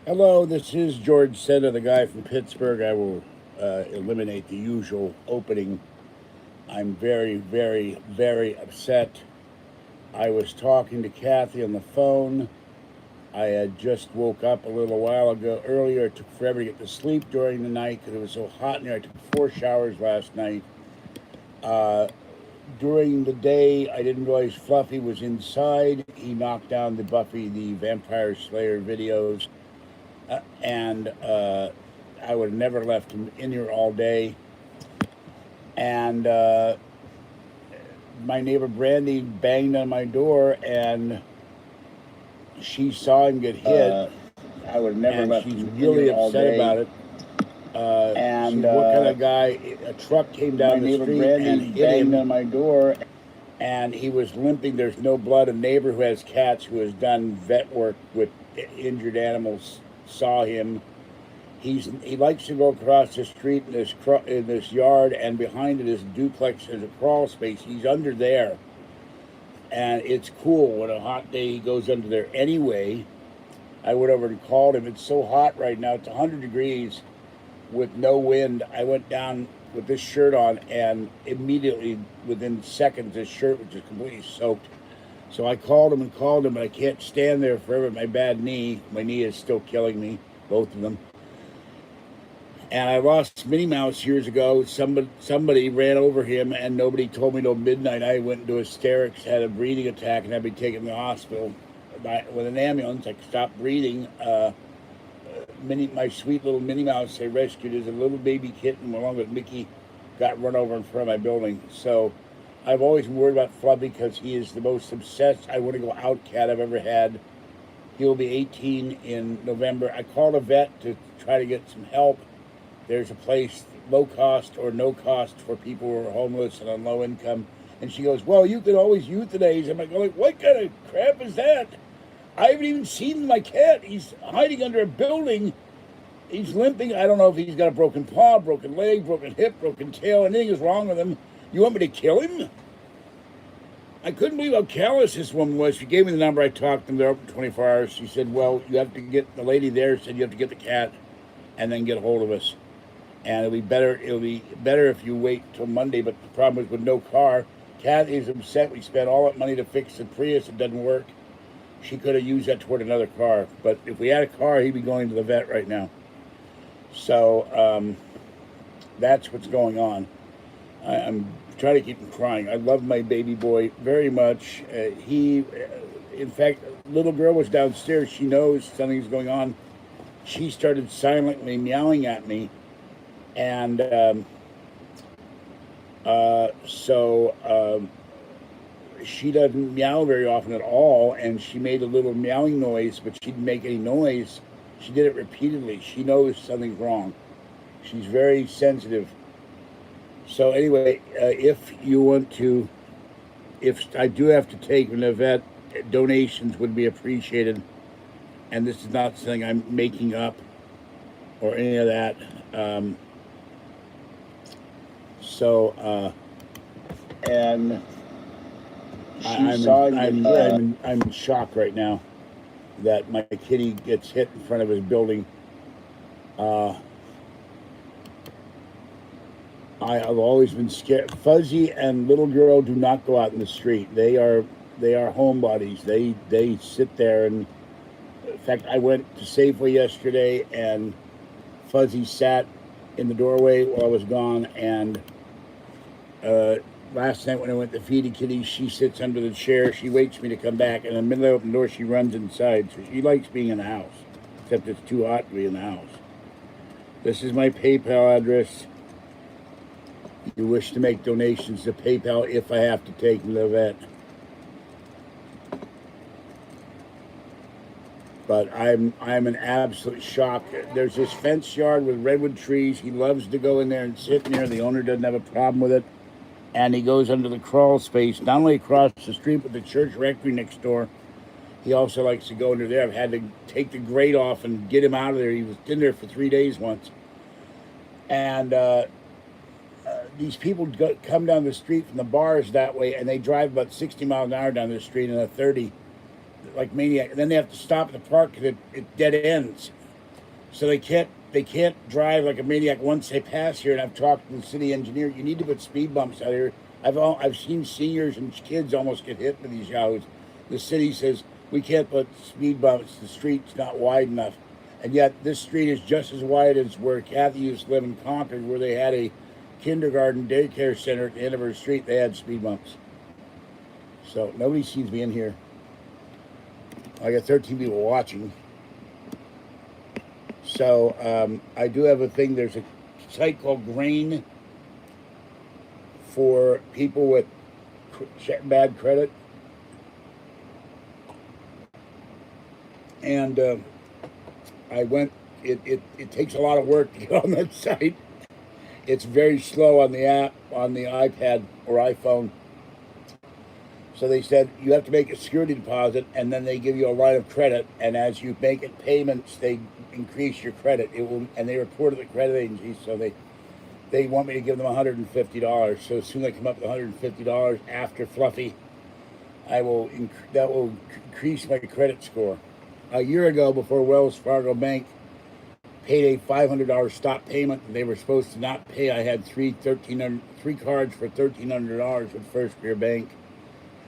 Hello, this is George Seta, the guy from Pittsburgh. I will eliminate the usual opening. I'm very, very, very upset. I was talking to Kathy on the phone. I had just woke up a little while ago. Earlier, it took forever to get to sleep during the night because it was so hot in here. I took 4 showers last night. Uh, During the day, I didn't realize Fluffy was inside. He knocked down the Buffy the Vampire Slayer videos, and I would have never left him in here all day. And my neighbor Brandy banged on my door, and she saw him get hit. I would have never and left she's him really all upset day. about it. And She's what kind of guy? A truck came down the neighbor street Brandy and hit banged him, on my door. and he was limping. There's no blood. A neighbor who has cats, who has done vet work with injured animals, saw him. He likes to go across the street in this yard, and behind it is a duplex. There's a crawl space. He's under there, and it's cool. When a hot day, he goes under there anyway. I went over and called him. It's so hot right now. It's 100 degrees with no wind. I went down with this shirt on, and immediately, within seconds, this shirt was just completely soaked. So I called him, but I can't stand there forever. My bad knee. My knee is still killing me, both of them. And I lost Minnie Mouse years ago. Somebody ran over him, and nobody told me till midnight. I went into hysterics, had a breathing attack, and had to be taken to the hospital with an ambulance. I stopped breathing. My sweet little Minnie Mouse I rescued as a little baby kitten, along with Mickey, got run over in front of my building. So I've always been worried about Fluffy because he is the most obsessed, I want to go out cat I've ever had. He will be 18 in November. I called a vet to try to get some help. There's a place, low cost or no cost, for people who are homeless and on low income. And she goes, well, you could always euthanize. I'm like, what kind of crap is that? I haven't even seen my cat. He's hiding under a building. He's limping. I don't know if he's got a broken paw, broken leg, broken hip, broken tail. Anything is wrong with him. You want me to kill him? I couldn't believe how callous this woman was. She gave me the number. I talked to them. They're open 24 hours. She said, well, you have to get, the lady there said you have to get the cat and then get a hold of us. And it'll be better if you wait till Monday. But the problem is, with no car, Kathy is upset. We spent all that money to fix the Prius. It doesn't work. She could have used that toward another car. But if we had a car, he'd be going to the vet right now. So that's what's going on. I'm trying to keep him crying. I love my baby boy very much. In fact, little girl was downstairs. She knows something's going on. She started silently meowing at me. And she doesn't meow very often at all, and she made a little meowing noise, but she didn't make any noise. She did it repeatedly. She knows something's wrong. She's very sensitive. So anyway, if I do have to take an vet, donations would be appreciated. And this is not something I'm making up or any of that. And I'm in shock right now that my kitty gets hit in front of his building. I have always been scared. Fuzzy and little girl do not go out in the street. They are homebodies. They sit there, and in fact, I went to Safeway yesterday, and Fuzzy sat in the doorway while I was gone, and last night when I went to feed the kitty, she sits under the chair. She waits for me to come back, and in the minute I open the door, she runs inside. So she likes being in the house, except it's too hot to be in the house. This is my PayPal address. If you wish to make donations to PayPal, if I have to take him to the vet. But I'm in absolute shock. There's this fence yard with redwood trees. He loves to go in there and sit in there. The owner doesn't have a problem with it. And he goes under the crawl space, not only across the street, but the church rectory next door. He also likes to go under there. I've had to take the grate off and get him out of there. He was in there for 3 days once. And these people come down the street from the bars that way, and they drive about 60 miles an hour down the street in a 30, like maniac. And then they have to stop at the park because it dead ends. So they can't drive like a maniac once they pass here. And I've talked to the city engineer. You need to put speed bumps out here. I've seen seniors and kids almost get hit with these yahoos. The city says we can't put speed bumps. The street's not wide enough, and yet this street is just as wide as where Kathy used to live in Concord, where they had a kindergarten daycare center at the end of her street. They had speed bumps. So nobody seems to be in here. I got 13 people watching. So I do have a thing. There's a site called Grain for people with bad credit. And I went, it takes a lot of work to get on that site. It's very slow on the app, on the iPad or iPhone. So they said you have to make a security deposit, and then they give you a line of credit. And as you make it payments, they increase your credit. It will, and they report to the credit agency. So they want me to give them $150. So as soon as I come up with $150 after Fluffy, that will increase my credit score. A year ago, before Wells Fargo Bank paid a $500 stop payment, and they were supposed to not pay. I had three cards for $1,300 with First Beer Bank.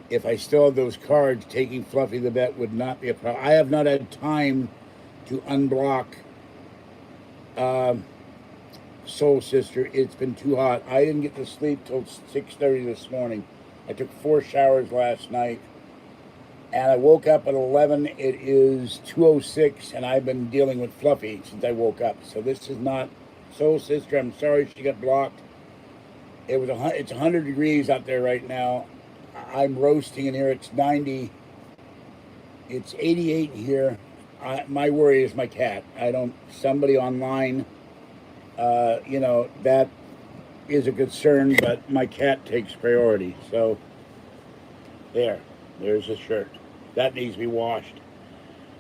If I still had those cards, taking Fluffy the vet would not be a problem. I have not had time to unblock Soul Sister. It's been too hot. I didn't get to sleep till 6:30 this morning. I took 4 showers last night, and I woke up at 11. It is 2:06, and I've been dealing with Fluffy since I woke up. So this is not Soul Sister. I'm sorry she got blocked. It's 100 degrees out there right now. I'm roasting in here. It's 90. It's 88 here. My worry is my cat. Somebody online, that is a concern, but my cat takes priority. So there's a shirt. That needs to be washed.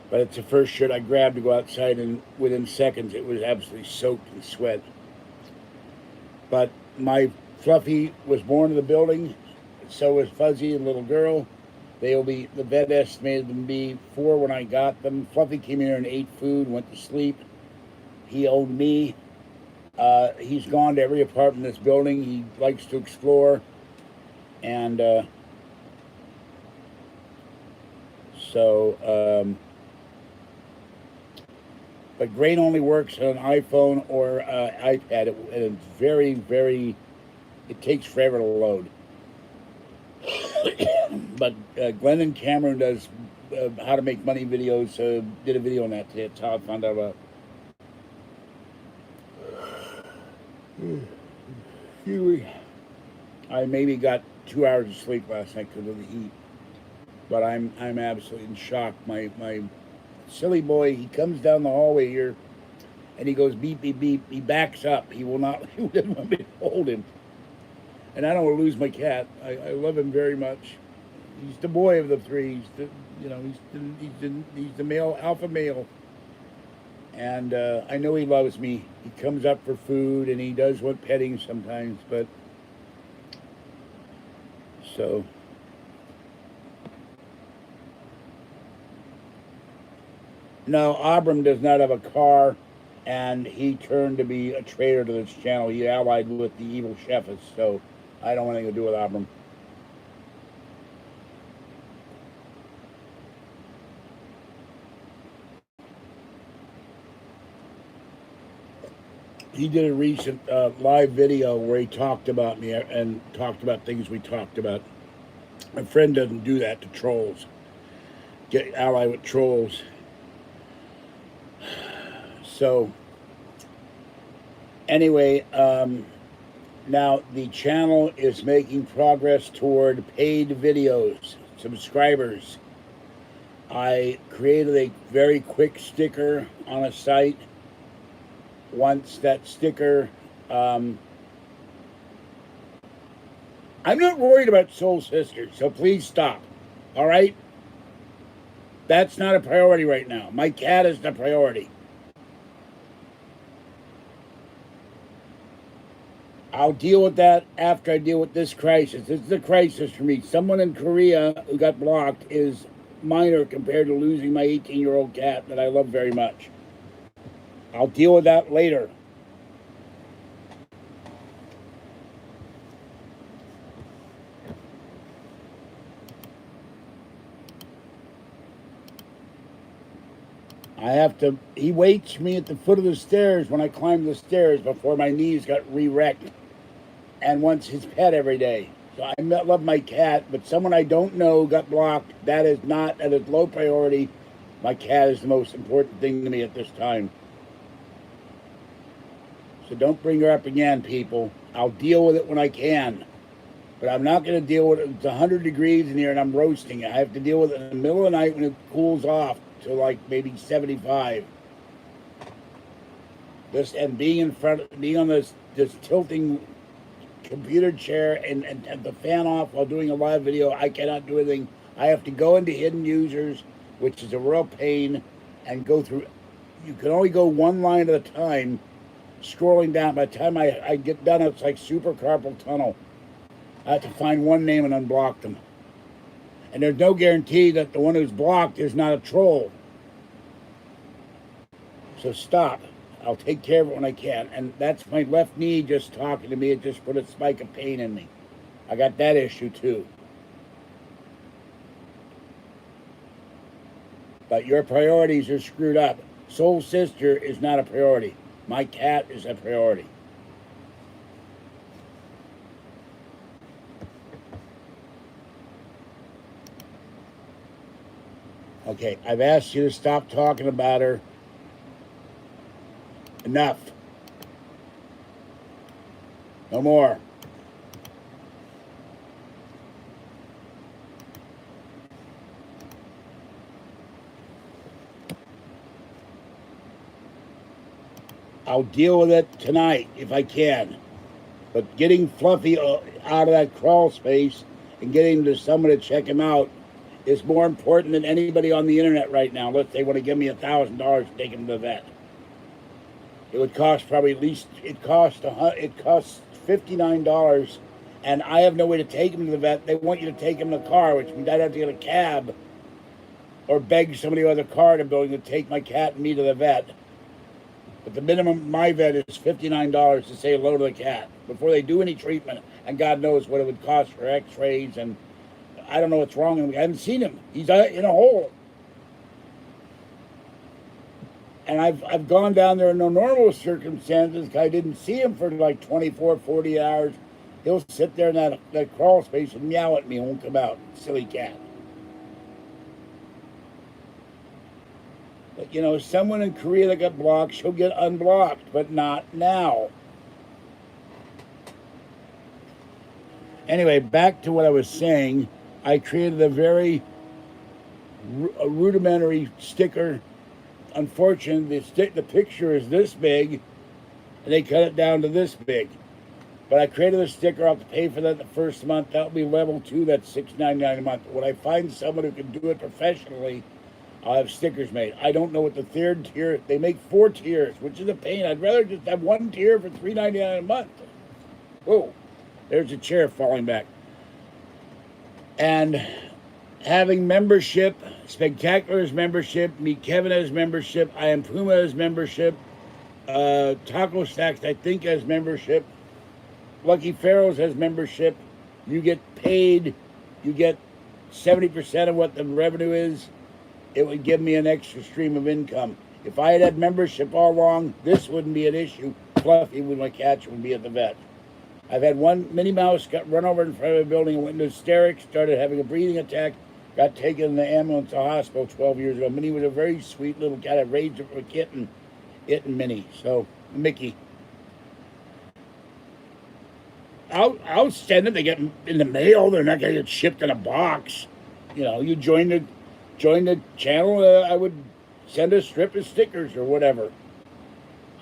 But it's the first shirt I grabbed to go outside, and within seconds it was absolutely soaked in sweat. But my Fluffy was born in the building. So was Fuzzy, a little girl. The vet estimated them to be 4 when I got them. Fluffy came here and ate food, went to sleep. He owed me. He's gone to every apartment in this building. He likes to explore. And but Grain only works on an iPhone or iPad. And it's very, very, it takes forever to load. But Glenn and Cameron does how to make money videos. Did a video on that today. That's how I found out about it. I maybe got 2 hours of sleep last night because of the heat. But I'm absolutely in shock. My silly boy, he comes down the hallway here, and he goes beep beep beep. He backs up. He will not. He doesn't want me to hold him. And I don't want to lose my cat. I love him very much. He's the boy of the 3. He's the male, alpha male. And I know he loves me. He comes up for food, and he does want petting sometimes. But so no, Abram does not have a car, and he turned to be a traitor to this channel. He allied with the evil chefs, so I don't want anything to do with Abram. He did a recent live video where he talked about me and talked about things we talked about. My friend doesn't do that to trolls. Get allied with trolls. So, anyway, now the channel is making progress toward paid videos, subscribers. I created a very quick sticker on a site. Once that sticker, I'm not worried about Soul Sister, so please stop. All right? That's not a priority right now. My cat is the priority. I'll deal with that after I deal with this crisis. This is a crisis for me. Someone in Korea who got blocked is minor compared to losing my 18-year-old cat that I love very much. I'll deal with that later. I have to, he waits me at the foot of the stairs when I climb the stairs before my knees got re-wrecked, and wants his pet every day. So I love my cat, but someone I don't know got blocked. That is not at a low priority. My cat is the most important thing to me at this time. So don't bring her up again, people. I'll deal with it when I can. But I'm not going to deal with it. It's 100 degrees in here and I'm roasting. I have to deal with it in the middle of the night when it cools off to like maybe 75. This, and being in front, being on this tilting computer chair and the fan off while doing a live video, I cannot do anything. I have to go into hidden users, which is a real pain, and go through. You can only go one line at a time, scrolling down. By the time I get done, it's like super carpal tunnel. I have to find one name and unblock them. And there's no guarantee that the one who's blocked is not a troll. So stop. I'll take care of it when I can. And that's my left knee just talking to me. It just put a spike of pain in me. I got that issue too. But your priorities are screwed up. Soul Sister is not a priority. My cat is a priority. Okay, I've asked you to stop talking about her. Enough. No more. I'll deal with it tonight if I can. But getting Fluffy out of that crawl space and getting to someone to check him out is more important than anybody on the internet right now. Unless they want to give me $1,000 to take him to the vet. It would cost probably at least, it costs $59, and I have no way to take him to the vet. They want you to take him in the car, which means I'd have to get a cab or beg somebody with a car in the building to take my cat and me to the vet. But the minimum my vet is $59 to say hello to the cat before they do any treatment, and God knows what it would cost for x-rays, and I don't know what's wrong with him. I haven't seen him. He's in a hole. And I've gone down there in no normal circumstances. I didn't see him for like 24, 40 hours. He'll sit there in that crawl space and meow at me and won't come out. Silly cat. But, you know, someone in Korea that got blocked, she'll get unblocked, but not now. Anyway, back to what I was saying. I created a very rudimentary sticker. Unfortunately, the picture is this big, and they cut it down to this big. But I created a sticker. I'll have to pay for that the first month. That'll be level 2. That's $6.99 a month. When I find someone who can do it professionally, I'll have stickers made. I don't know what the third tier. They make 4 tiers, which is a pain. I'd rather just have one tier for $3.99 a month. Oh, there's a chair falling back. And having membership, Spectacular's membership, Meet Kevin has membership, I Am Puma has membership, Taco Stacks I think has membership, Lucky Pharaohs has membership. You get paid, you get 70% of what the revenue is. It would give me an extra stream of income. If I had membership all along, this wouldn't be an issue. Fluffy with my cat would be at the vet. I've had one Minnie Mouse got run over in front of a building, went into hysterics, started having a breathing attack, got taken in the ambulance to the hospital 12 years ago. Minnie was a very sweet little cat. I raised her for a kitten, it and Minnie. So, Mickey. I'll send it. They get in the mail. They're not going to get shipped in a box. You know, you join the channel. I would send a strip of stickers or whatever.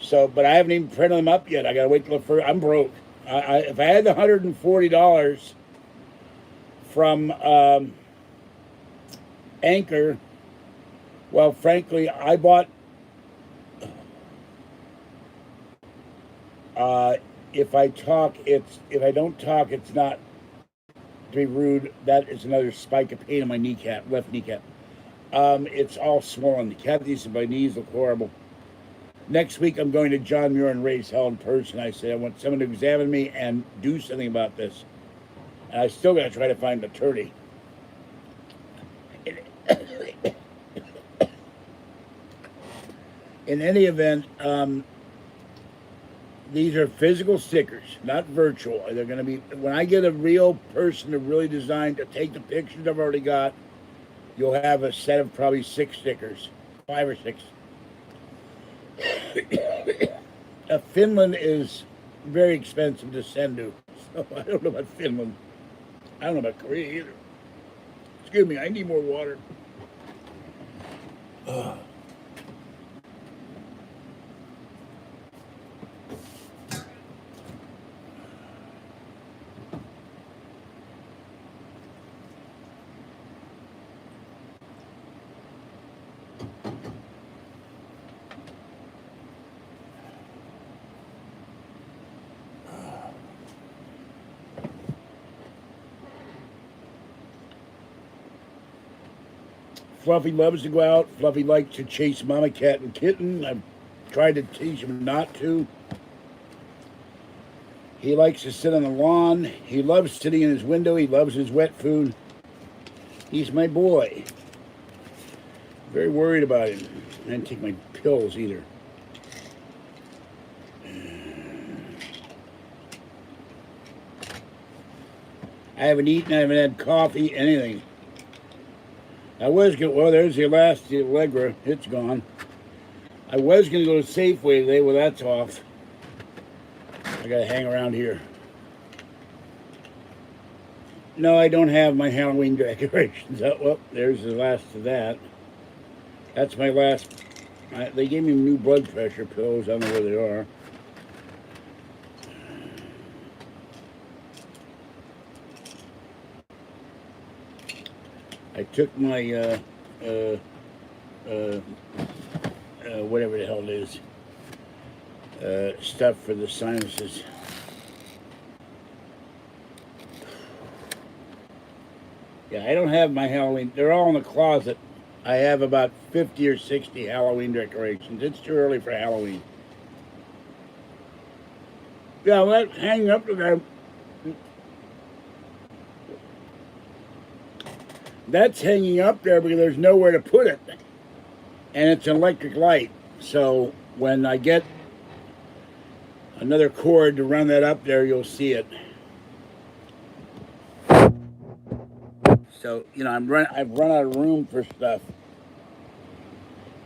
So, but I haven't even printed them up yet. I got to wait till the first. I'm broke. If I had the $140 from Anchor, well, frankly, I bought. If I talk, if I don't talk, it's not to be rude. That is another spike of pain in my left kneecap. It's all swollen. The cavities of my knees look horrible. Next week, I'm going to John Muir and Ray's Hell in person. I said, I want someone to examine me and do something about this. And I still got to try to find an attorney. In any event, these are physical stickers, not virtual. They're going to be, when I get a real person to really design to take the pictures I've already got, you'll have a set of probably 6 stickers, 5 or 6. Finland is very expensive to send to, so I don't know about Finland. I don't know about Korea either. Excuse me, I need more water. Fluffy loves to go out. Fluffy likes to chase Mama Cat and Kitten. I've tried to teach him not to. He likes to sit on the lawn. He loves sitting in his window. He loves his wet food. He's my boy. Very worried about him. I didn't take my pills either. I haven't eaten. I haven't had coffee, anything. I was going to, well, there's the last Allegra. It's gone. I was going to go to Safeway today. Well, that's off. I got to hang around here. No, I don't have my Halloween decorations. Oh, well, there's the last of that. That's my last. They gave me new blood pressure pills. I don't know where they are. I took my whatever the hell it is, stuff for the sinuses. Yeah, I don't have my Halloween. They're all in the closet. I have about 50 or 60 Halloween decorations. It's too early for Halloween. Yeah, well, that's hanging up there. That's hanging up there because there's nowhere to put it. And it's an electric light. So when I get another cord to run that up there, you'll see it. So, you know, I've run out of room for stuff.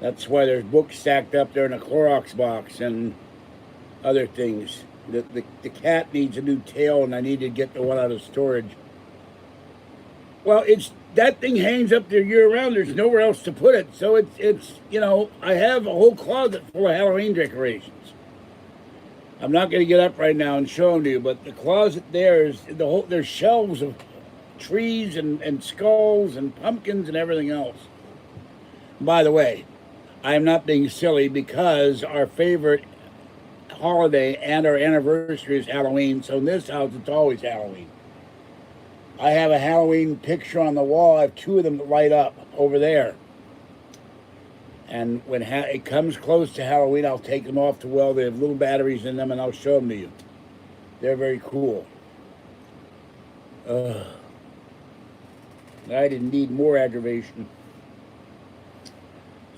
That's why there's books stacked up there in a Clorox box and other things. The cat needs a new tail, and I need to get the one out of storage. Well, that thing hangs up there year round. There's nowhere else to put it. So it's you know, I have a whole closet full of Halloween decorations. I'm not going to get up right now and show them to you, but the closet there is there's shelves of trees and skulls and pumpkins and everything else. By the way, I am not being silly because our favorite holiday and our anniversary is Halloween. So in this house, it's always Halloween. I have a Halloween picture on the wall. I have 2 of them that light up over there. And when it comes close to Halloween, I'll take them off to well. They have little batteries in them, and I'll show them to you. They're very cool. I didn't need more aggravation.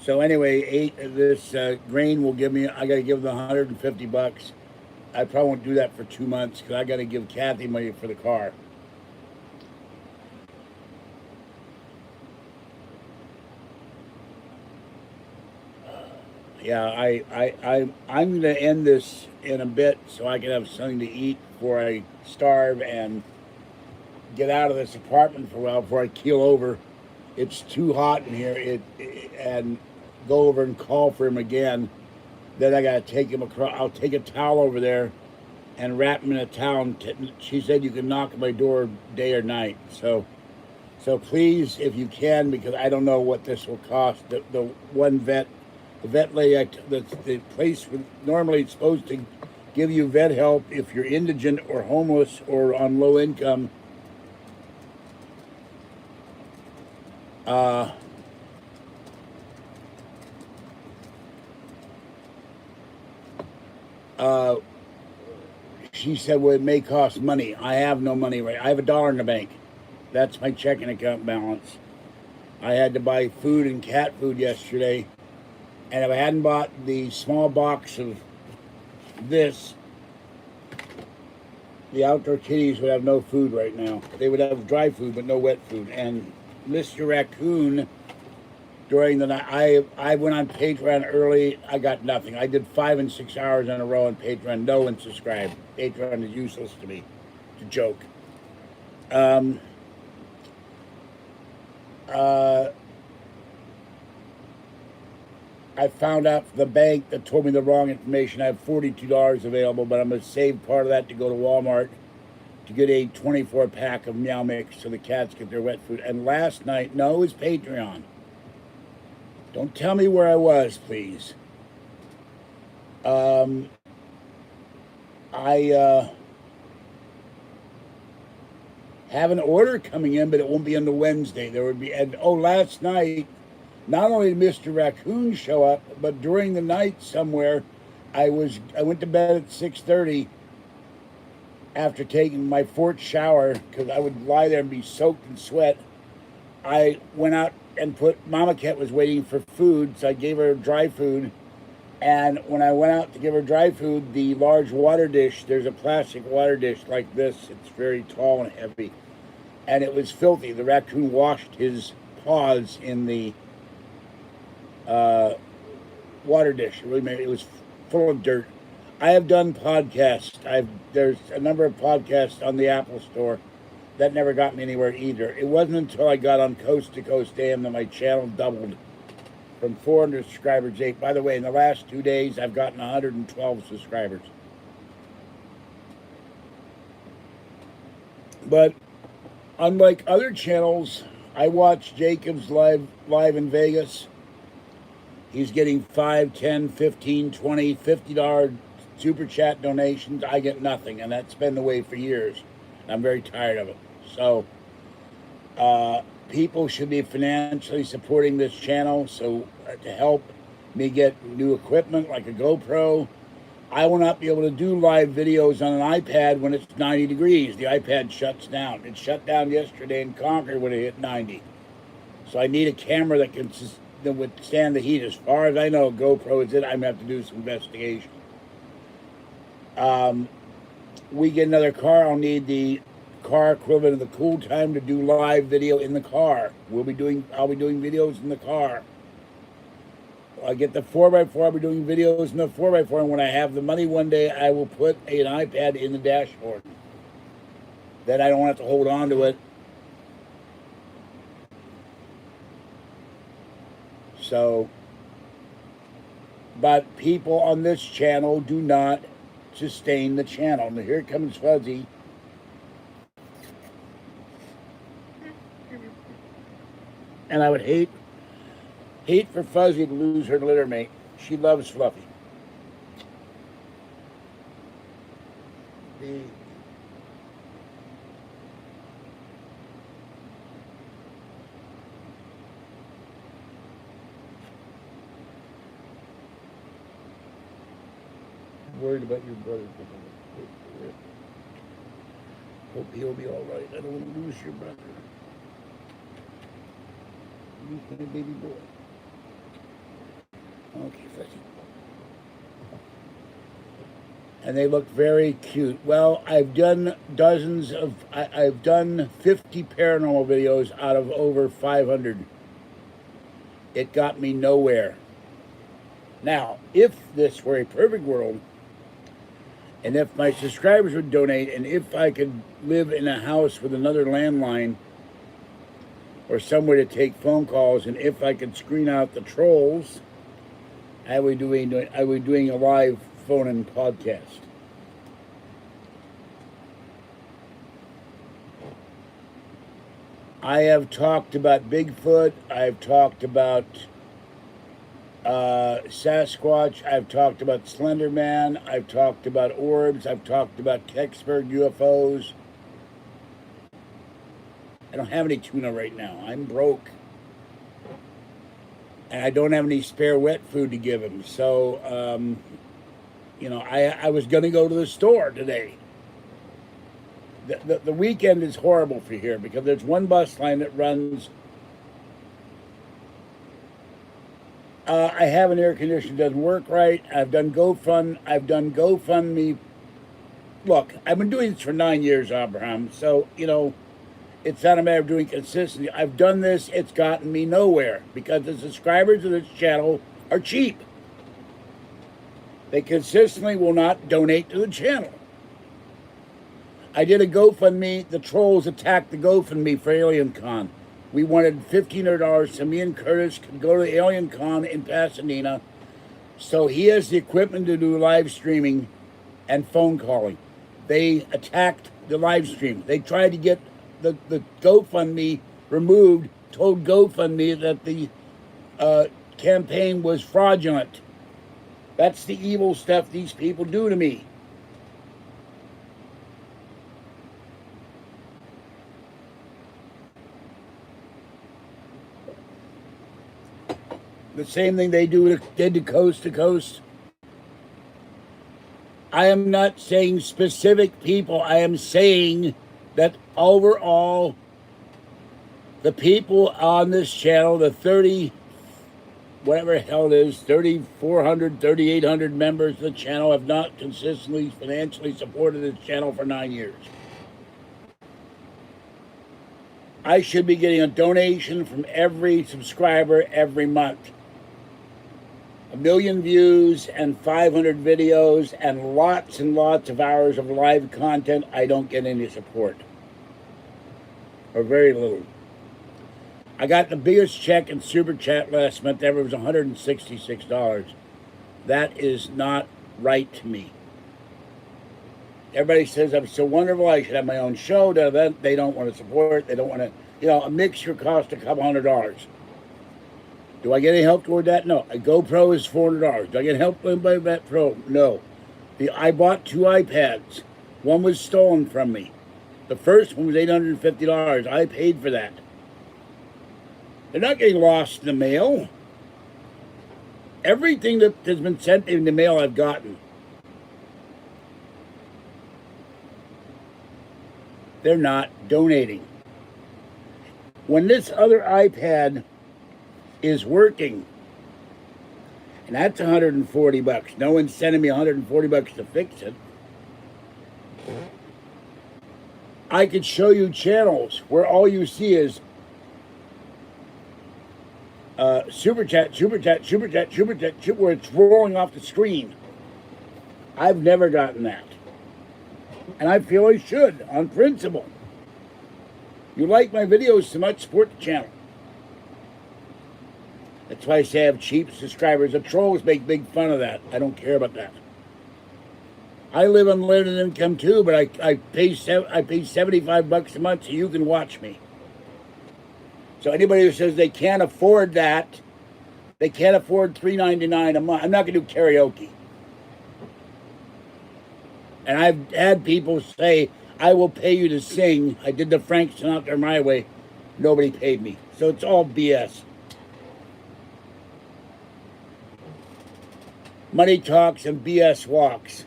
So anyway, this grain will give me, I got to give them $150. I probably won't do that for 2 months because I got to give Kathy money for the car. Yeah, I'm going to end this in a bit so I can have something to eat before I starve and get out of this apartment for a while before I keel over. It's too hot in here. And go over and call for him again. Then I got to take him across. I'll take a towel over there and wrap him in a towel. She said you can knock at my door day or night. So please, if you can, because I don't know what this will cost. The vet lady, the place normally it's supposed to give you vet help if you're indigent or homeless or on low income. Uh, she said, well, it may cost money. I have no money right. I have $1 in the bank. That's my checking account balance. I had to buy food and cat food yesterday. And if I hadn't bought the small box of this, the outdoor kitties would have no food right now. They would have dry food, but no wet food. And Mr. Raccoon, during the night, I went on Patreon early. I got nothing. I did 5 and 6 hours in a row on Patreon. No one subscribed. Patreon is useless to me. It's a joke. I found out from the bank that told me the wrong information. I have $42 available, but I'm going to save part of that to go to Walmart to get a 24-pack of Meow Mix so the cats get their wet food. And last night, no, it was Patreon. Don't tell me where I was, please. I have an order coming in, but it won't be until Wednesday. There would be, and last night, not only did Mr. Raccoon show up, but during the night somewhere, I went to bed at 6:30 after taking my 4th shower because I would lie there and be soaked in sweat. I went out and Mama Cat was waiting for food, so I gave her dry food. And when I went out to give her dry food, the large water dish, there's a plastic water dish like this. It's very tall and heavy. And it was filthy. The raccoon washed his paws in the water dish. It was full of dirt. I have done podcasts. There's a number of podcasts on the Apple Store that never got me anywhere either. It wasn't until I got on Coast to Coast AM that my channel doubled from 400 subscribers to 8. By the way, in the last 2 days, I've gotten 112 subscribers. But unlike other channels, I watch Jacob's live in Vegas. He's getting $5, $10, $15, $20, $50 super chat donations. I get nothing, and that's been the way for years. I'm very tired of it. So, people should be financially supporting this channel so to help me get new equipment like a GoPro. I will not be able to do live videos on an iPad when it's 90 degrees. The iPad shuts down. It shut down yesterday in Concord when it hit 90. So I need a camera that can withstand the heat. As far as I know, GoPro is it. I'm going to have to do some investigation. We get another car. I'll need the car equivalent of the cool time to do live video in the car. I'll be doing videos in the car. I get the 4x4, I'll be doing videos in the 4x4, and when I have the money one day, I will put an iPad in the dashboard. Then I don't have to hold on to it. So, but people on this channel do not sustain the channel. Now here comes Fuzzy. And I would hate for Fuzzy to lose her litter mate. She loves Fluffy. Worried about your brother. Hope he'll be all right. I don't want to lose your brother. Lose my baby boy. Okay, Fuzzy. And they look very cute. Well, I've done I've done 50 paranormal videos out of over 500. It got me nowhere. Now, if this were a perfect world, and if my subscribers would donate, and if I could live in a house with another landline or somewhere to take phone calls, and if I could screen out the trolls, I would be doing a live phone-in podcast. I have talked about Bigfoot. I've talked about Sasquatch. I've talked about Slender Man. I've talked about orbs. I've talked about Kecksburg UFOs. I don't have any tuna right now. I'm broke. And I don't have any spare wet food to give him. So You know, I was going to go to the store today. The weekend is horrible for here because there's one bus line that runs. I have an air conditioner that doesn't work right. I've done GoFundMe. Look, I've been doing this for 9 years, Abraham. So, you know, it's not a matter of doing consistency. I've done this. It's gotten me nowhere because the subscribers of this channel are cheap. They consistently will not donate to the channel. I did a GoFundMe. The trolls attacked the GoFundMe for AlienCon. We wanted $1,500 so me and Curtis could go to AlienCon in Pasadena. So he has the equipment to do live streaming and phone calling. They attacked the live stream. They tried to get the GoFundMe removed, told GoFundMe that the campaign was fraudulent. That's the evil stuff these people do to me. The same thing they did to Coast to Coast. I am not saying specific people. I am saying that overall, the people on this channel, the 30, whatever the hell it is, 3,400, 3,800 members of the channel have not consistently financially supported this channel for 9 years. I should be getting a donation from every subscriber every month. 1 million views and 500 videos and lots of hours of live content. I don't get any support. Or very little. I got the biggest check in Super Chat last month ever. It was $166. That is not right to me. Everybody says I'm so wonderful, I should have my own show. They don't want to support. They don't want to, you know, a mixture costs a couple $100. Do I get any help toward that? No. A GoPro is $400. Do I get help by that Pro? No. I bought 2 iPads. One was stolen from me. The first one was $850. I paid for that. They're not getting lost in the mail. Everything that has been sent in the mail I've gotten. They're not donating. When this other iPad is working, and that's $140. No one's sending me $140 to fix it. I could show you channels where all you see is super chat, where it's rolling off the screen. I've never gotten that. And I feel I should, on principle. You like my videos so much, support the channel. That's why I say I have cheap subscribers. The trolls make big fun of that. I don't care about that. I live on limited income too, but I pay $75 a month so you can watch me. So anybody who says they can't afford that, they can't afford $3.99 a month. I'm not going to do karaoke. And I've had people say, I will pay you to sing. I did the Frank Sinatra My Way. Nobody paid me. So it's all BS. Money talks and BS walks.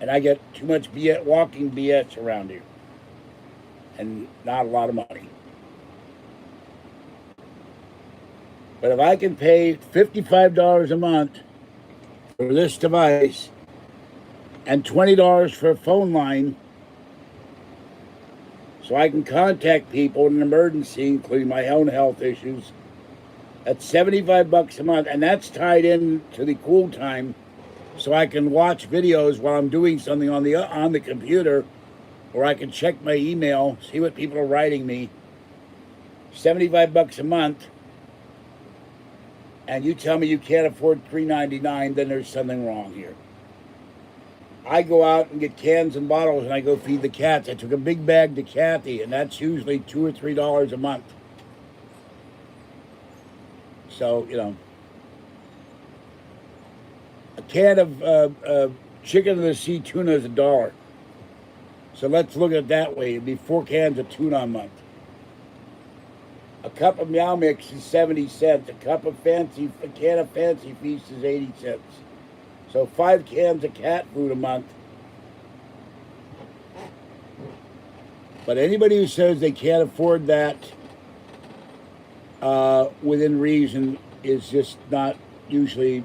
And I get too much BS, walking BS around here. And not a lot of money. But if I can pay $55 a month for this device and $20 for a phone line so I can contact people in an emergency, including my own health issues, that's $75 a month, and that's tied in to the cool time so I can watch videos while I'm doing something on the computer, or I can check my email, see what people are writing me. $75 a month, and you tell me you can't afford $3.99, then there's something wrong here. I go out and get cans and bottles, and I go feed the cats. I took a big bag to Kathy, and that's usually $2 or $3 a month. So, you know, a can of chicken of the sea tuna is $1. So let's look at it that way. It'd be 4 cans of tuna a month. A cup of Meow Mix is 70 cents. A can of Fancy Feast is 80 cents. So 5 cans of cat food a month. But anybody who says they can't afford that within reason is just not usually.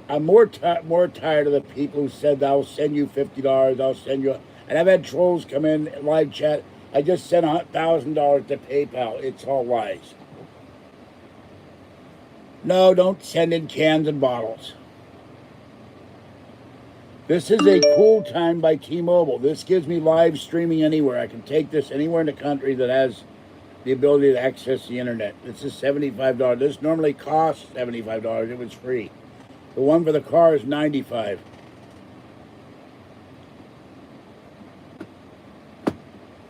I'm more tired of the people who said, I'll send you $50, I'll send you. And I've had trolls come in live chat. I just sent $1,000 to PayPal. It's all lies. No, don't send in cans and bottles. This is a cool time by T-Mobile. This gives me live streaming anywhere. I can take this anywhere in the country that has the ability to access the internet. This is $75. This normally costs $75. It was free. The one for the car is $95.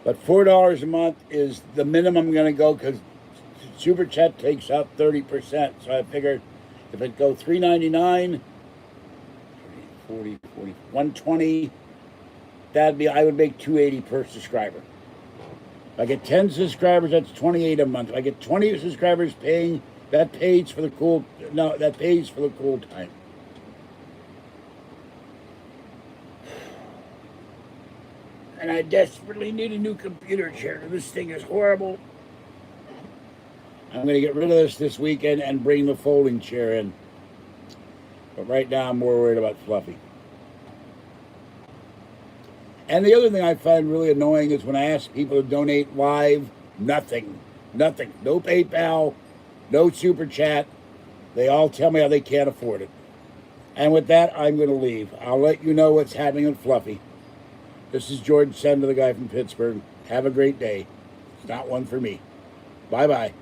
But $4 a month is the minimum I'm going to go because Super Chat takes out 30%. So I figured if it go $3.99, 40, 120, I would make $280 per subscriber. If I get 10 subscribers, that's $28 a month. If I get 20 subscribers paying, that pays for the cool time. And I desperately need a new computer chair. This thing is horrible. I'm going to get rid of this weekend and bring the folding chair in. But right now I'm more worried about Fluffy. And the other thing I find really annoying is when I ask people to donate live, nothing. No PayPal, no Super Chat. They all tell me how they can't afford it. And with that, I'm going to leave. I'll let you know what's happening with Fluffy. This is George Sender, the guy from Pittsburgh. Have a great day. It's not one for me. Bye-bye.